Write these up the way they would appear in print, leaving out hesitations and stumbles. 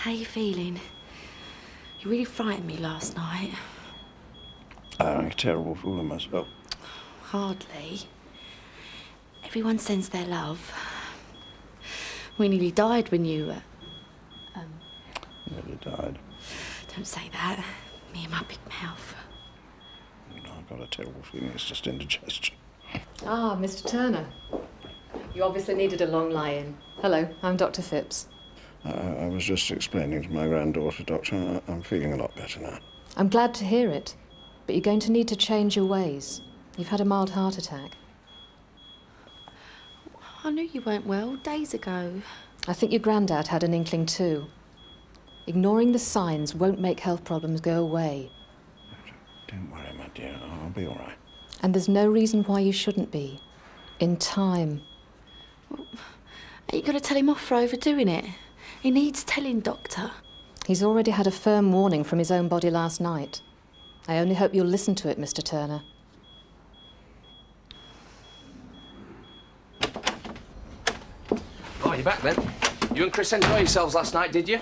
How you feeling? You really frightened me last night. I'm a terrible fool of myself. Hardly. Everyone sends their love. We nearly died when you, Nearly died. Don't say that. Me and my big mouth. I've got a terrible feeling it's just indigestion. Ah, Mr. Turner. You obviously needed a long lie-in. Hello, I'm Dr. Phipps. I was just explaining to my granddaughter, Doctor, I'm feeling a lot better now. I'm glad to hear it, but you're going to need to change your ways. You've had a mild heart attack. I knew you weren't well days ago. I think your granddad had an inkling too. Ignoring the signs won't make health problems go away. Don't worry, my dear. I'll be all right. And there's no reason why you shouldn't be. In time. Well, are you going to tell him off for overdoing it? He needs telling, Doctor. He's already had a firm warning from his own body last night. I only hope you'll listen to it, Mr. Turner. Oh, you're back then. You and Chris enjoyed yourselves last night, did you?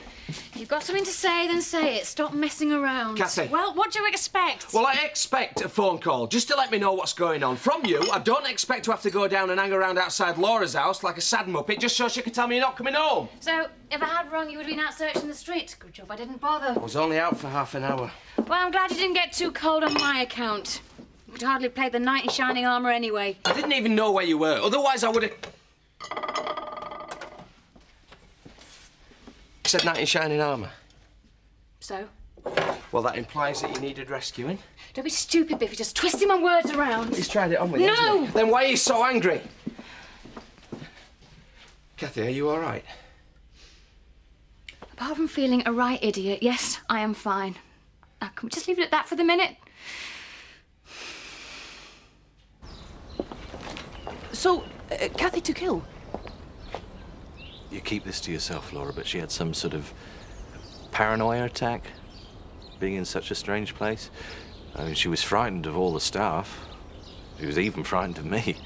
You've got something to say, then say it. Stop messing around. Cathy. Well, what do you expect? Well, I expect a phone call, just to let me know what's going on. From you, I don't expect to have to go down and hang around outside Laura's house like a sad muppet just so she can tell me you're not coming home. So, if I had rung, you would have been out searching the street. Good job I didn't bother. I was only out for half an hour. Well, I'm glad you didn't get too cold on my account. You could hardly play the knight in shining armour anyway. I didn't even know where you were, otherwise I would have... You said knight in shining armour. So? Well, that implies that you needed rescuing. Don't be stupid, Biffy. Just twisting my words around. He's tried it on with you, No! hasn't he? Then why are you so angry? Cathy, are you all right? Apart from feeling a right idiot, yes, I am fine. Now, can we just leave it at that for the minute? So, Cathy took ill? You keep this to yourself, Laura, but she had some sort of paranoia attack, being in such a strange place. I mean, she was frightened of all the staff. She was even frightened of me.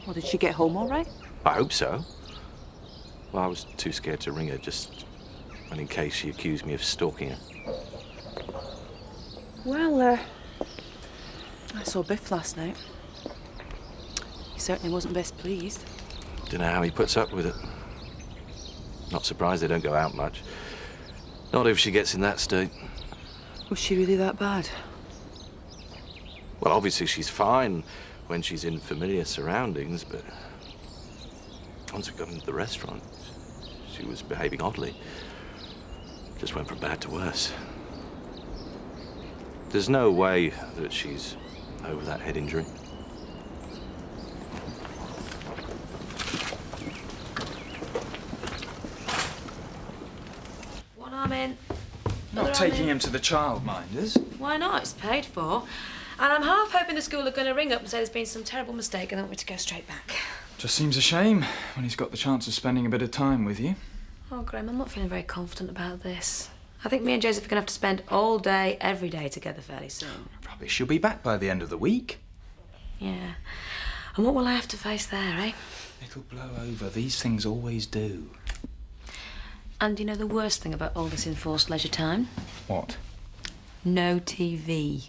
Well, did she get home all right? I hope so. Well, I was too scared to ring her, just in case she accused me of stalking her. Well, I saw Biff last night. He certainly wasn't best pleased. Don't know how he puts up with it. Not surprised they don't go out much. Not if she gets in that state. Was she really that bad? Well, obviously she's fine when she's in familiar surroundings, but once we got into the restaurant, she was behaving oddly. Just went from bad to worse. There's no way that she's over that head injury. I'm in. Not taking him to the childminders. Why not? It's paid for. And I'm half hoping the school are going to ring up and say there's been some terrible mistake and they want me to go straight back. Just seems a shame when he's got the chance of spending a bit of time with you. Oh, Graham, I'm not feeling very confident about this. I think me and Joseph are going to have to spend all day, every day together fairly soon. Rubbish, she'll be back by the end of the week. Yeah. And what will I have to face there, eh? It'll blow over. These things always do. And you know the worst thing about all this enforced leisure time? What? No TV.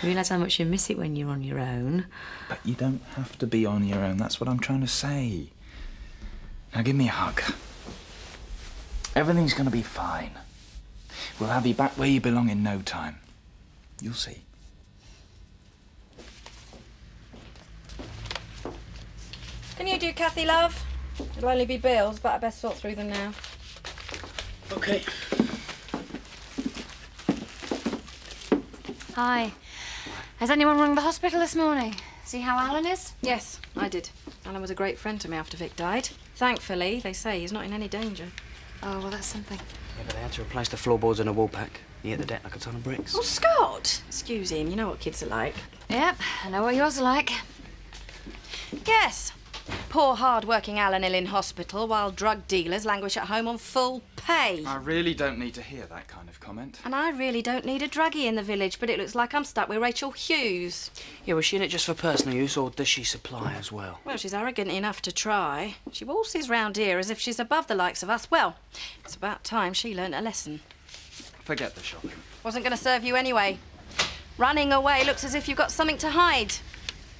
You realise how much you miss it when you're on your own. But you don't have to be on your own. That's what I'm trying to say. Now give me a hug. Everything's going to be fine. We'll have you back where you belong in no time. You'll see. Can you do Cathy, love? It'll only be bills, but I best sort through them now. Okay. Hi. Has anyone rung the hospital this morning? See how Alan is? Yes, I did. Alan was a great friend to me after Vic died. Thankfully, they say he's not in any danger. Oh, well, that's something. Yeah, but they had to replace the floorboards and a wall pack. He hit the deck like a ton of bricks. Oh, Scott! Excuse him, you know what kids are like. Yep, I know what yours are like. Yes. poor, hard-working Alan ill in hospital while drug dealers languish at home on full pay. I really don't need to hear that kind of comment. And I really don't need a druggie in the village, but it looks like I'm stuck with Rachel Hughes. Yeah, was she in it just for personal use, or does she supply as well? Well, she's arrogant enough to try. She waltzes round here as if she's above the likes of us. Well, it's about time she learnt a lesson. Forget the shopping. Wasn't going to serve you anyway. Running away looks as if you've got something to hide.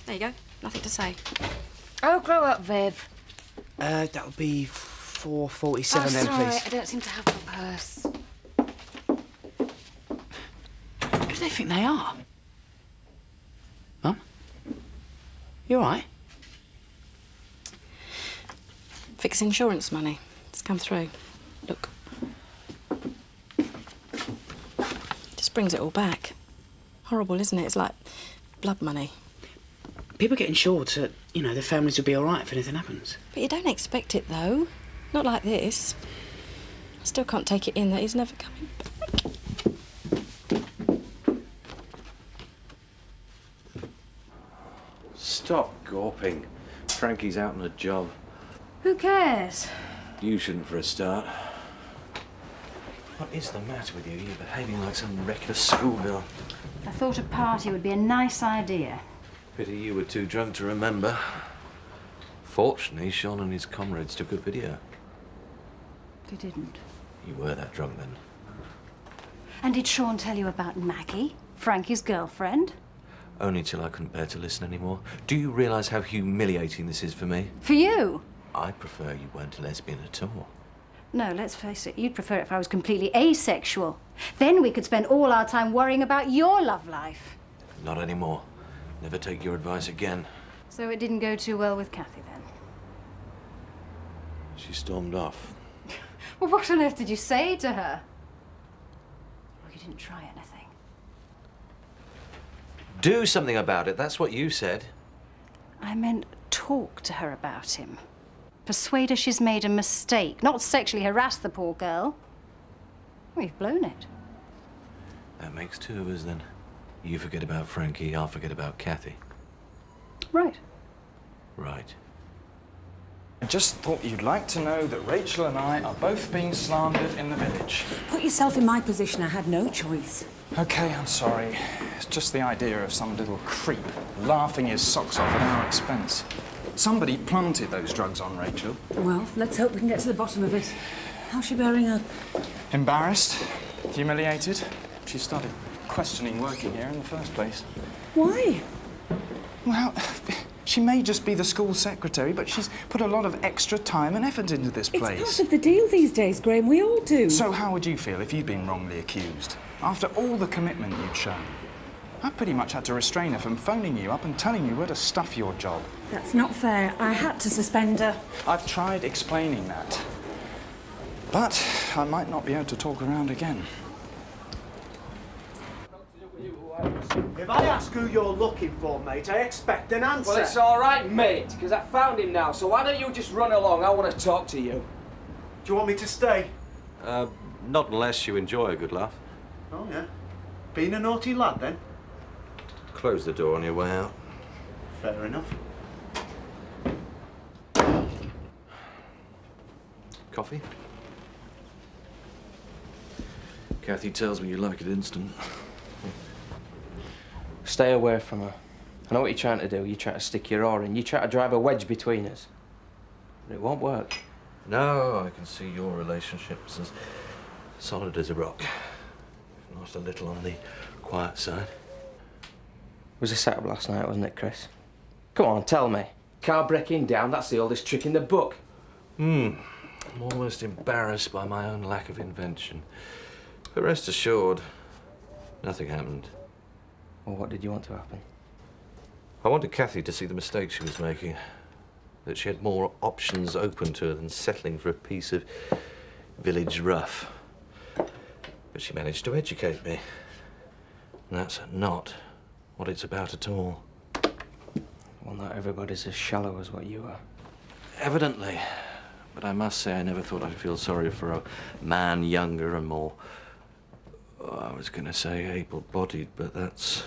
There you go. Nothing to say. Oh, grow up, Viv. That would be 4.47 Oh, then, sorry, please. I don't seem to have my purse. Who do they think they are? Mum? You all right? Fix insurance money. It's come through. Look. Just brings it all back. Horrible, isn't it? It's like blood money. People get insured so, you know, their families will be all right if anything happens. But you don't expect it, though. Not like this. I still can't take it in that he's never coming back. Stop gawping. Frankie's out on a job. Who cares? You shouldn't for a start. What is the matter with you? You're behaving like some reckless schoolgirl. I thought a party would be a nice idea. Pity you were too drunk to remember. Fortunately, Sean and his comrades took a video. They didn't. You were that drunk then. And did Sean tell you about Maggie, Frankie's girlfriend? Only till I couldn't bear to listen anymore. Do you realise how humiliating this is for me? For you? I prefer you weren't a lesbian at all. No, let's face it, you'd prefer it if I was completely asexual. Then we could spend all our time worrying about your love life. Not anymore. Never take your advice again. So it didn't go too well with Kathy then? She stormed off. Well, what on earth did you say to her? Well, you didn't try anything. Do something about it, that's what you said. I meant talk to her about him. Persuade her she's made a mistake, not sexually harass the poor girl. We've blown it. That makes two of us then. You forget about Frankie, I'll forget about Kathy. Right. Right. I just thought you'd like to know that Rachel and I are both being slandered in the village. Put yourself in my position. I had no choice. OK, I'm sorry. It's just the idea of some little creep laughing his socks off at our expense. Somebody planted those drugs on Rachel. Well, let's hope we can get to the bottom of it. How's she bearing up? Embarrassed, humiliated. She started questioning working here in the first place. Why? Well, she may just be the school secretary, but she's put a lot of extra time and effort into this place. It's part of the deal these days, Graham. We all do. So how would you feel if you'd been wrongly accused? After all the commitment you'd shown? I pretty much had to restrain her from phoning you up and telling you where to stuff your job. That's not fair. I had to suspend her. I've tried explaining that. But I might not be able to talk around again. If I ask who you're looking for, mate, I expect an answer. Well, it's all right, mate, because I found him now, so why don't you just run along? I want to talk to you. Do you want me to stay? Not unless you enjoy a good laugh. Oh, yeah. Being a naughty lad, then? Close the door on your way out. Fair enough. Coffee? Kathy tells me you like it instant. Stay away from her. I know what you're trying to do. You're trying to stick your oar in. You try to drive a wedge between us. But it won't work. No, I can see your relationship's as solid as a rock. Not a little on the quiet side. It was a setup last night, wasn't it, Chris? Come on, tell me. Car breaking down, that's the oldest trick in the book. I'm almost embarrassed by my own lack of invention. But rest assured, nothing happened. Well, what did you want to happen? I wanted Kathy to see the mistake she was making. That she had more options open to her than settling for a piece of village rough. But she managed to educate me. And that's not what it's about at all. Well, not everybody's as shallow as what you are. Evidently. But I must say I never thought I'd feel sorry for a man younger and more... I was going to say able-bodied, but that's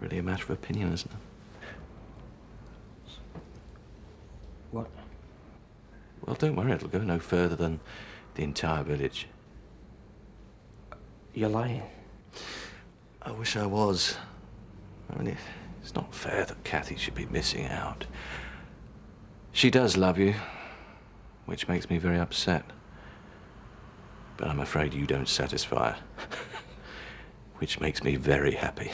really a matter of opinion, isn't it? What? Well, don't worry, it'll go no further than the entire village. You're lying. I wish I was. I mean, it's not fair that Kathy should be missing out. She does love you, which makes me very upset. But I'm afraid you don't satisfy her, which makes me very happy.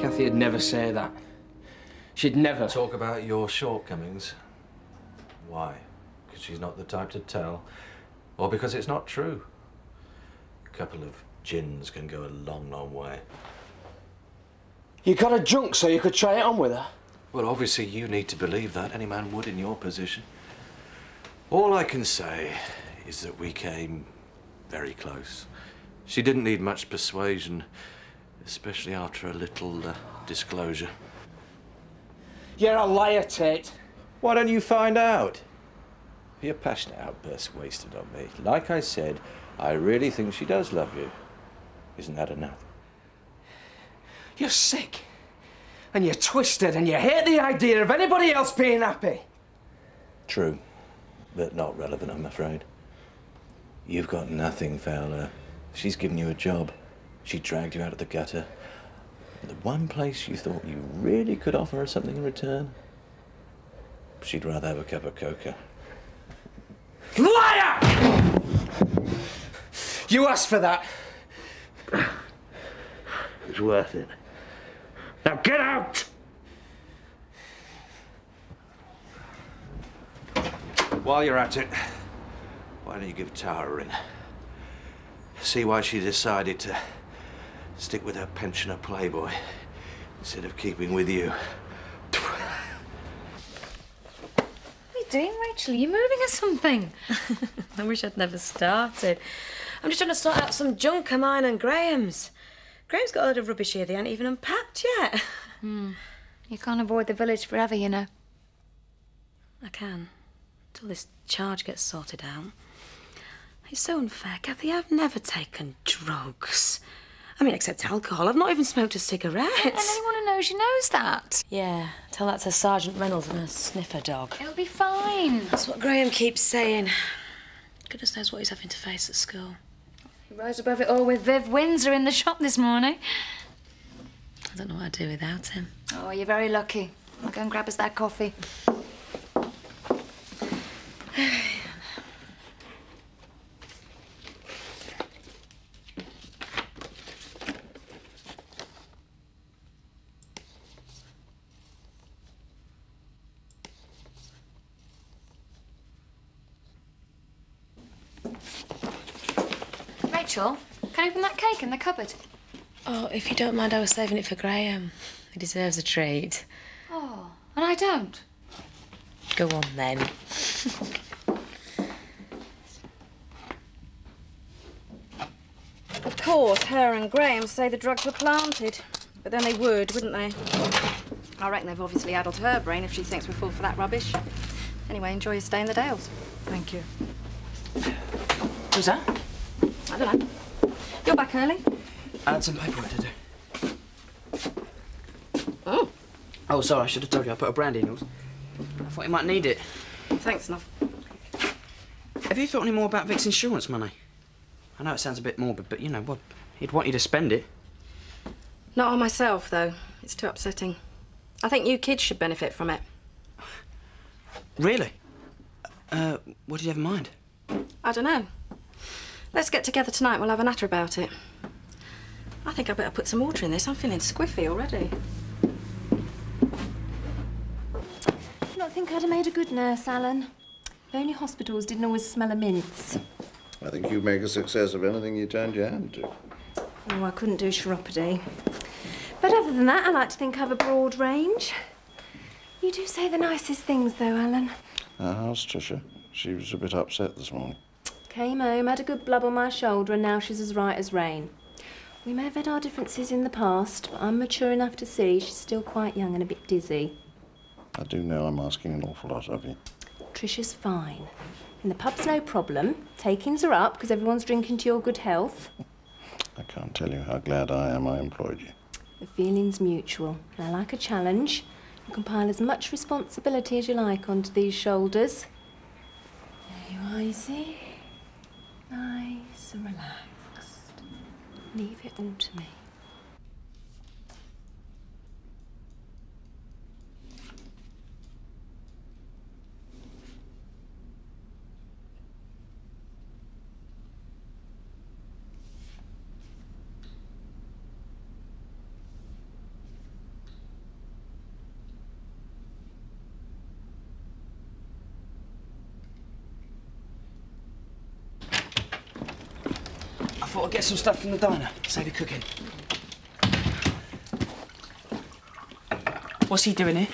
Kathy'd never say that. She'd never. Talk about your shortcomings. Why? Because she's not the type to tell? Or because it's not true? A couple of gins can go a long, long way. You got a junk so you could try it on with her? Well, obviously you need to believe that. Any man would in your position. All I can say is that we came very close. She didn't need much persuasion, especially after a little disclosure. You're a liar, Tate. Why don't you find out? Your passionate outbursts wasted on me. Like I said, I really think she does love you. Isn't that enough? You're sick. And you're twisted and you hate the idea of anybody else being happy. True, but not relevant, I'm afraid. You've got nothing, Fowler. She's given you a job. She dragged you out of the gutter. The one place you thought you really could offer her something in return, she'd rather have a cup of cocoa. Liar! You asked for that. It's worth it. Now get out! While you're at it, why don't you give Tara a ring? See why she decided to stick with her pensioner playboy instead of keeping with you. What are you doing, Rachel? Are you moving or something? I wish I'd never started. I'm just trying to sort out some junk of mine and Graham's. Graham's got a load of rubbish here they ain't even unpacked yet. You can't avoid the village forever, you know. I can, till this charge gets sorted out. It's so unfair, Kathy. I've never taken drugs. I mean, except alcohol. I've not even smoked a cigarette. And anyone who knows you knows that. Yeah, tell that to Sergeant Reynolds and her sniffer dog. It'll be fine. That's what Graham keeps saying. Goodness knows what he's having to face at school. He rose above it all with Viv Windsor in the shop this morning. I don't know what I'd do without him. Oh, you're very lucky. I'll go and grab us that coffee. Rachel, can I open that cake in the cupboard? Oh, if you don't mind, I was saving it for Graham. He deserves a treat. Oh, and I don't? Go on, then. Of course, her and Graham say the drugs were planted. But then they would, wouldn't they? I reckon they've obviously addled her brain if she thinks we're full for that rubbish. Anyway, enjoy your stay in the Dales. Thank you. Who's that? I don't know. You're back early? I had some paperwork to do. Oh. Oh, sorry, I should have told you I put a brandy in yours. I thought you might need it. Thanks, Nuff. Have you thought any more about Vic's insurance money? I know it sounds a bit morbid, but you know what? He'd want you to spend it. Not on myself, though. It's too upsetting. I think you kids should benefit from it. Really? What did you have in mind? I don't know. Let's get together tonight. We'll have a natter about it. I think I better put some water in this. I'm feeling squiffy already. I don't think I'd have made a good nurse, Alan. If only hospitals didn't always smell of mints. I think you make a success of anything you turned your hand to. Oh, I couldn't do chiropody. But other than that, I like to think I have a broad range. You do say the nicest things, though, Alan. How's Tricia? She was a bit upset this morning. Came home, had a good blub on my shoulder, and now she's as right as rain. We may have had our differences in the past, but I'm mature enough to see she's still quite young and a bit dizzy. I do know I'm asking an awful lot of you. Trisha's fine. And the pub's no problem. Takings are up because everyone's drinking to your good health. I can't tell you how glad I am I employed you. The feeling's mutual. And I like a challenge. You can pile as much responsibility as you like onto these shoulders. There you are, easy. Nice and relaxed. Leave it all to me. I thought I'd get some stuff from the diner. Save you cooking. What's he doing here?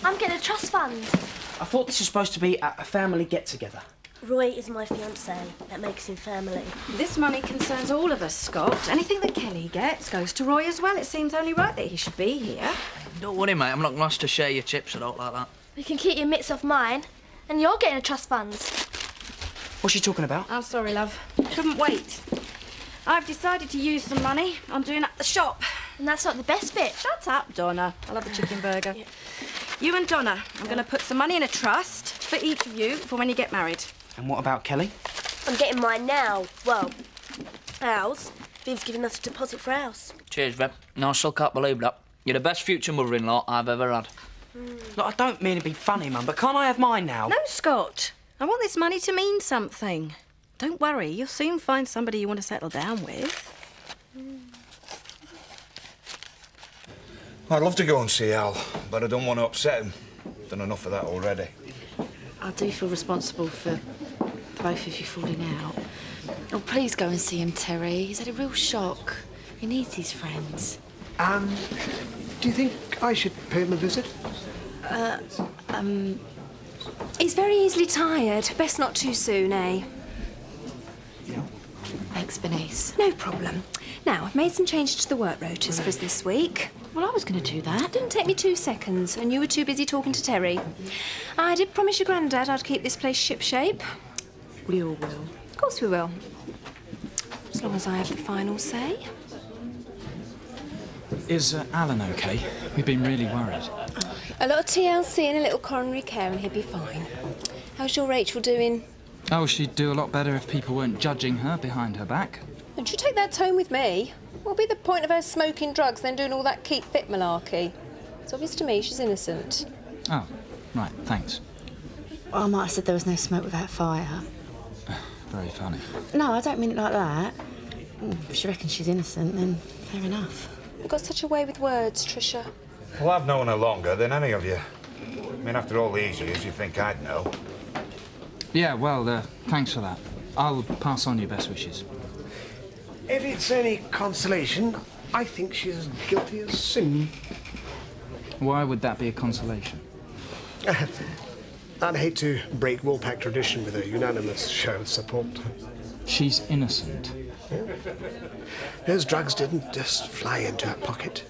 I'm getting a trust fund. I thought this was supposed to be a family get-together. Roy is my fiancé. That makes him family. This money concerns all of us, Scott. Anything that Kelly gets goes to Roy as well. It seems only right that he should be here. Don't worry, mate. I'm not going to ask to share your chips or not like that. You can keep your mitts off mine, and you're getting a trust fund. What's she talking about? I'm sorry, love. Couldn't wait. I've decided to use some money on doing up the shop. And that's not the best bit. Shut up, Donna. I love a chicken burger. Yeah. You and Donna, I'm going to put some money in a trust for each of you for when you get married. And what about Kelly? I'm getting mine now. Well, ours. Viv's giving us a deposit for ours. Cheers, Viv. No, I still can't believe that. You're the best future mother-in-law I've ever had. Look, I don't mean to be funny, Mum, but can't I have mine now? No, Scott. I want this money to mean something. Don't worry, you'll soon find somebody you want to settle down with. I'd love to go and see Al, but I don't want to upset him. Done enough of that already. I do feel responsible for both of you falling out. Oh, please go and see him, Terry. He's had a real shock. He needs his friends. Do you think I should pay him a visit? He's very easily tired. Best not too soon, eh? Thanks, Bernice. No problem. Now, I've made some changes to the work rotas for us this week. Well, I was going to do that. Didn't take me 2 seconds, and you were too busy talking to Terry. I did promise your granddad I'd keep this place shipshape. We all will. Of course we will. As long as I have the final say. Is Alan okay? We've been really worried. A lot of TLC and a little coronary care and he'll be fine. How's your Rachel doing? Oh, she'd do a lot better if people weren't judging her behind her back. Don't you take that tone with me? What'll be the point of her smoking drugs, then doing all that keep fit malarkey? It's obvious to me she's innocent. Oh, right, thanks. Well, I might have said there was no smoke without fire. Very funny. No, I don't mean it like that. If she reckons she's innocent, then fair enough. You've got such a way with words, Tricia. Well, I've known her longer than any of you. I mean, after all these years, you think I'd know. Yeah, well, thanks for that. I'll pass on your best wishes. If it's any consolation, I think she's as guilty as sin. Why would that be a consolation? I'd hate to break Woolpack tradition with a unanimous show of support. She's innocent. Yeah. Those drugs didn't just fly into her pocket.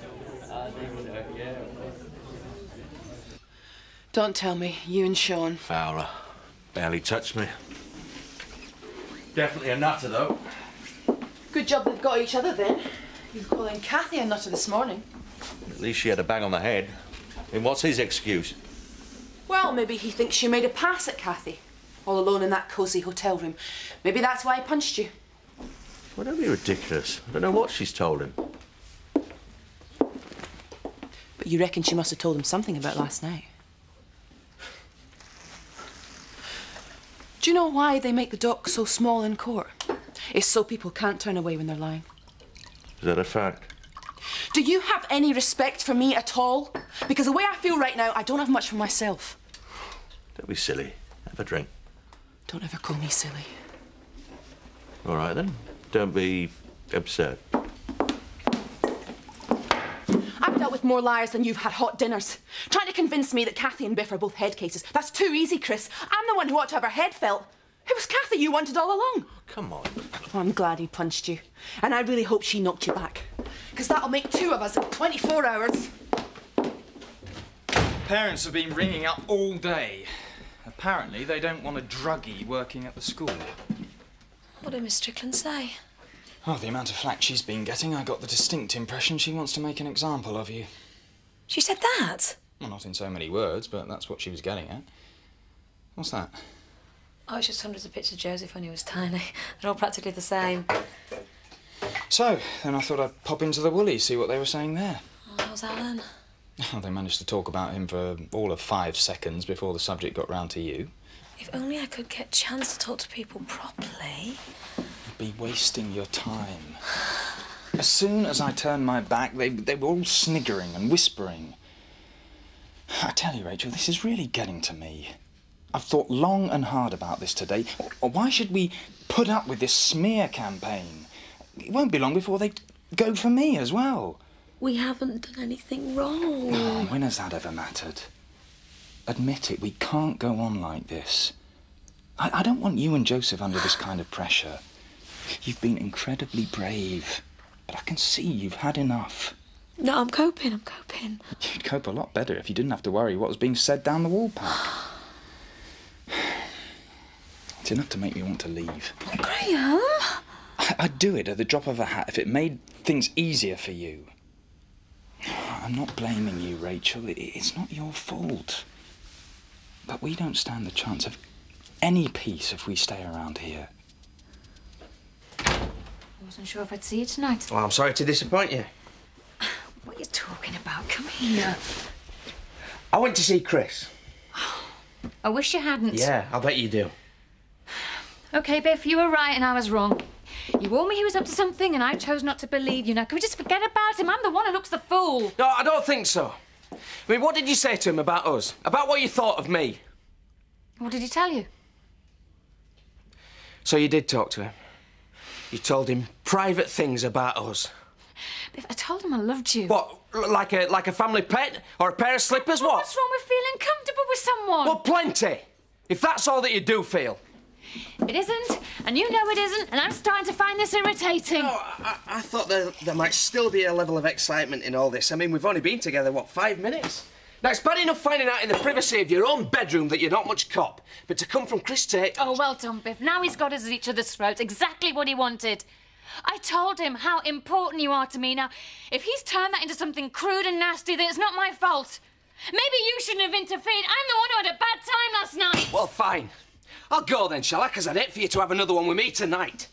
Don't tell me, you and Sean. Fowler. Barely touched me. Definitely a nutter, though. Good job they've got each other, then. You were calling Kathy a nutter this morning. At least she had a bang on the head. And what's his excuse? Well, maybe he thinks you made a pass at Kathy. All alone in that cosy hotel room. Maybe that's why he punched you. Well, don't be ridiculous. I don't know what she's told him. But you reckon she must have told him something about last night? Do you know why they make the dock so small in court? It's so people can't turn away when they're lying. Is that a fact? Do you have any respect for me at all? Because the way I feel right now, I don't have much for myself. Don't be silly. Have a drink. Don't ever call me silly. All right, then. Don't be absurd. I've dealt with more liars than you've had hot dinners. Trying to convince me that Kathy and Biff are both head cases. That's too easy, Chris. I'm the one who ought to have her head felt. It was Kathy you wanted all along. Come on. Oh, I'm glad he punched you. And I really hope she knocked you back. because that'll make 2 of us in 24 hours. Parents have been ringing up all day. Apparently, they don't want a druggie working at the school. What did Miss Strickland say? Oh, the amount of flack she's been getting, I got the distinct impression she wants to make an example of you. She said that? Well, not in so many words, but that's what she was getting at. What's that? Oh, it's just hundreds of pictures of Joseph when he was tiny. They're all practically the same. So, then I thought I'd pop into the Woolies, see what they were saying there. Oh, how's Alan? Oh, they managed to talk about him for all of 5 seconds before the subject got round to you. If only I could get a chance to talk to people properly. You'd be wasting your time. As soon as I turned my back, they were all sniggering and whispering. I tell you, Rachel, this is really getting to me. I've thought long and hard about this today. Why should we put up with this smear campaign? It won't be long before they go for me as well. We haven't done anything wrong. Oh, when has that ever mattered? Admit it, we can't go on like this. I don't want you and Joseph under this kind of pressure. You've been incredibly brave, but I can see you've had enough. No, I'm coping. You'd cope a lot better if you didn't have to worry what was being said down the Woolpack. It's enough to make me want to leave. Graham! I'd do it at the drop of a hat if it made things easier for you. I'm not blaming you, Rachel. It's not your fault. But we don't stand the chance of any peace if we stay around here. I wasn't sure if I'd see you tonight. Well, I'm sorry to disappoint you. What are you talking about? Come here. I went to see Chris. I wish you hadn't. Yeah, I'll bet you do. OK, Biff, you were right and I was wrong. You warned me he was up to something and I chose not to believe you. Now, can we just forget about him? I'm the one who looks the fool. No, I don't think so. I mean, what did you say to him about us? About what you thought of me? What did he tell you? So you did talk to him? You told him private things about us? Biff, I told him I loved you. What, like a family pet? Or a pair of slippers, what? What's wrong with feeling comfortable with someone? Well, plenty. If that's all that you do feel. It isn't, and you know it isn't, and I'm starting to find this irritating. No, I thought there might still be a level of excitement in all this. I mean, we've only been together, what, 5 minutes? Now, it's bad enough finding out in the privacy of your own bedroom that you're not much cop, but to come from Chris Tate... Oh, well done, Biff. Now he's got us at each other's throats, exactly what he wanted. I told him how important you are to me. Now, if he's turned that into something crude and nasty, then it's not my fault. Maybe you shouldn't have interfered. I'm the one who had a bad time last night. Well, fine. I'll go then, shall I? Because I'd hate for you to have another one with me tonight.